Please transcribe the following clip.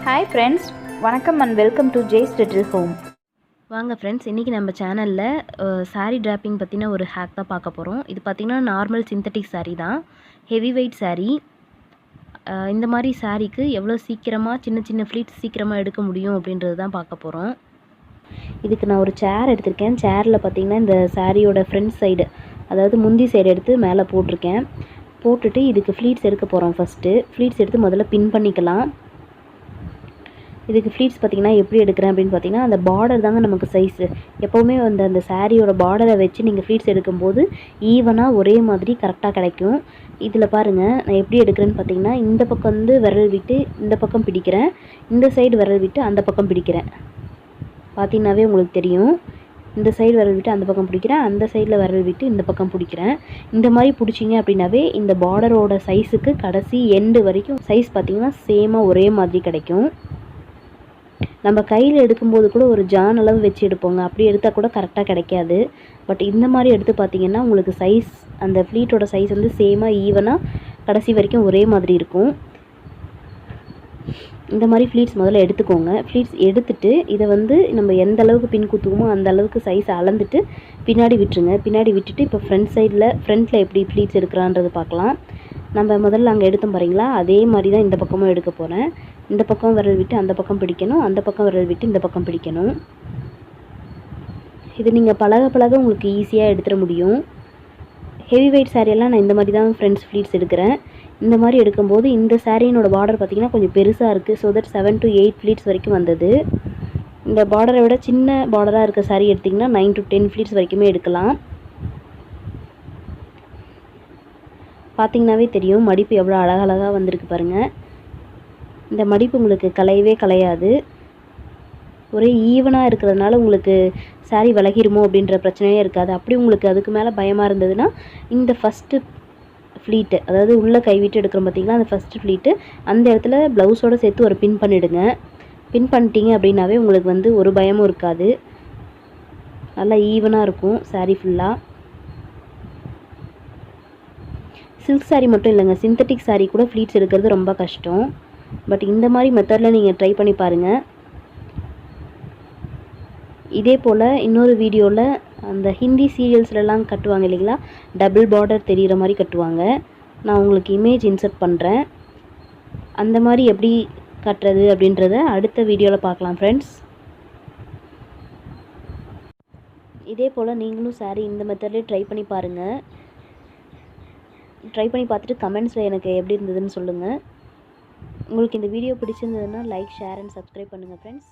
Hi friends, வணக்கம் and welcome to Jay's Little Home. வாங்க friends, இன்றைக்கி நம்ம சேனலில் சாரீ ட்ராப்பிங் பற்றின ஒரு ஹேக் தான் பார்க்க போகிறோம். இது பார்த்திங்கன்னா நார்மல் சிந்தட்டிக் சாரீ தான், ஹெவி வெயிட் சாரீ. இந்த மாதிரி சாரீக்கு எவ்வளோ சீக்கிரமாக சின்ன சின்ன ஃப்ளீட்ஸ் சீக்கிரமாக எடுக்க முடியும் அப்படின்றது தான் பார்க்க போகிறோம். இதுக்கு நான் ஒரு சேர் எடுத்திருக்கேன். சேரில் பார்த்திங்கன்னா இந்த சாரியோட ஃப்ரண்ட் சைடு, அதாவது முந்தி சைடு எடுத்து மேலே போட்டிருக்கேன். போட்டுட்டு இதுக்கு ஃப்ளீட்ஸ் எடுக்க போகிறோம். ஃபஸ்ட்டு ஃப்ளீட்ஸ் எடுத்து முதல்ல பின் பண்ணிக்கலாம். இதுக்கு ஃப்ளீட்ஸ் பார்த்திங்கன்னா எப்படி எடுக்கிறேன் அப்படின்னு பார்த்தீங்கன்னா, அந்த பார்டர் தாங்க நமக்கு சைஸு. எப்போவுமே அந்த சாரியோட பார்டரை வச்சு நீங்கள் ஃப்ளீட்ஸ் எடுக்கும்போது ஈவனாக ஒரே மாதிரி கரெக்டாக கிடைக்கும். இதில் பாருங்கள், நான் எப்படி எடுக்கிறேன்னு பார்த்தீங்கன்னா, இந்த பக்கம் வந்து விரல் விட்டு இந்த பக்கம் பிடிக்கிறேன், இந்த சைடு விரல் விட்டு அந்த பக்கம் பிடிக்கிறேன். பார்த்தீங்கன்னாவே உங்களுக்கு தெரியும். இந்த சைடு விரல் விட்டு அந்த பக்கம் பிடிக்கிறேன், அந்த சைடில் விரல் விட்டு இந்த பக்கம் பிடிக்கிறேன். இந்த மாதிரி பிடிச்சிங்க அப்படின்னாவே இந்த பார்டரோட சைஸுக்கு கடைசி எண்டு வரைக்கும் சைஸ் பார்த்திங்கன்னா சேமாக ஒரே மாதிரி கிடைக்கும். நம்ம கையில் எடுக்கும்போது கூட ஒரு ஜான் அளவு வச்சு எடுப்போங்க, அப்படி எடுத்தால் கூட கரெக்டாக கிடைக்காது. பட் இந்த மாதிரி எடுத்து பார்த்திங்கன்னா உங்களுக்கு சைஸ், அந்த ஃப்ளீட்டோட சைஸ் வந்து சேமாக ஈவனாக கடைசி வரைக்கும் ஒரே மாதிரி இருக்கும். இந்த மாதிரி ஃப்ளீட்ஸ் முதல்ல எடுத்துக்கோங்க. ஃப்ளீட்ஸ் எடுத்துகிட்டு இதை வந்து நம்ம எந்த அளவுக்கு பின் குத்துவோமோ அந்த அளவுக்கு சைஸ் அளந்துட்டு பின்னாடி விட்டுருங்க. பின்னாடி விட்டுட்டு இப்போ ஃப்ரண்ட்டில் எப்படி ஃப்ளீட்ஸ் எடுக்கிறான்றது பார்க்கலாம். நம்ம முதல்ல அங்கே எடுத்தோம் பாருங்களா, அதே மாதிரி தான் இந்த பக்கமும் எடுக்க போகிறேன். இந்த பக்கம் விரல் விட்டு அந்த பக்கம் பிடிக்கணும், அந்த பக்கம் விரல் விட்டு இந்த பக்கம் பிடிக்கணும். இது நீங்கள் பழக பழக உங்களுக்கு ஈஸியாக எடுத்துட முடியும். ஹெவி வெயிட் சாரியெல்லாம் நான் இந்த மாதிரி தான் ஃப்ரெண்ட்ஸ் ஃப்ளீட்ஸ் எடுக்கிறேன். இந்த மாதிரி எடுக்கும்போது இந்த சாரியினோட பார்டர் பார்த்திங்கன்னா கொஞ்சம் பெருசாக இருக்குது. ஸோ தட் 7 to 8 ஃப்ளீட்ஸ் வரைக்கும் வந்தது. இந்த பார்டரை விட சின்ன பார்டராக இருக்க சாரி எடுத்திங்கன்னா 9 to 10 ஃப்ளீட்ஸ் வரைக்குமே எடுக்கலாம். பார்த்திங்கனாவே தெரியும் மடிப்பு எவ்வளோ அழகழகாக வந்திருக்கு பாருங்கள். இந்த மடிப்பு உங்களுக்கு கலையவே கலையாது. ஒரே ஈவனாக இருக்கிறதுனால உங்களுக்கு சாரீ விலகிருமோ அப்படின்ற பிரச்சனையே இருக்காது. அப்படி உங்களுக்கு அதுக்கு மேலே பயமாக இருந்ததுன்னா இந்த ஃபஸ்ட்டு ஃப்ளீட்டு, அதாவது உள்ளே கைவிட்டு எடுக்கிறோம் பார்த்திங்களா, அந்த ஃபஸ்ட்டு ஃப்ளீட்டு அந்த இடத்துல ப்ளவுஸோடு சேர்த்து ஒரு பின் பண்ணிவிடுங்க. பின் பண்ணிட்டீங்க அப்படின்னாவே உங்களுக்கு வந்து ஒரு பயமும் இருக்காது, நல்லா ஈவனாக இருக்கும் சாரீ ஃபுல்லாக. சில்க் சாரீ மட்டும் இல்லைங்க, சிந்தட்டிக் சாரீ கூட ஃப்ளீட்ஸ் எடுக்கிறது ரொம்ப கஷ்டம். பட் இந்த மாதிரி மெத்தடில் நீங்கள் ட்ரை பண்ணி பாருங்கள். இதே போல் இன்னொரு வீடியோவில் அந்த ஹிந்தி சீரியல்ஸ்லலாம் கட்டுவாங்க இல்லைங்களா, டபுள் பார்டர் தெரிகிற மாதிரி கட்டுவாங்க. நான் உங்களுக்கு இமேஜ் இன்சர்ட் பண்ணுறேன். அந்த மாதிரி எப்படி கட்டுறது அப்படின்றத அடுத்த வீடியோவில் பார்க்கலாம் ஃப்ரெண்ட்ஸ். இதே போல் நீங்களும் சாரீ இந்த மெத்தட்லேயே ட்ரை பண்ணி பாருங்கள். ட்ரை பண்ணி பார்த்துட்டு கமெண்ட்ஸில் எனக்கு எப்படி இருந்ததுன்னு சொல்லுங்கள். உங்களுக்கு இந்த வீடியோ பிடிச்சிருந்ததுன்னா லைக், ஷேர் அண்ட் சப்ஸ்கிரைப் பண்ணுங்கள் ஃப்ரெண்ட்ஸ்.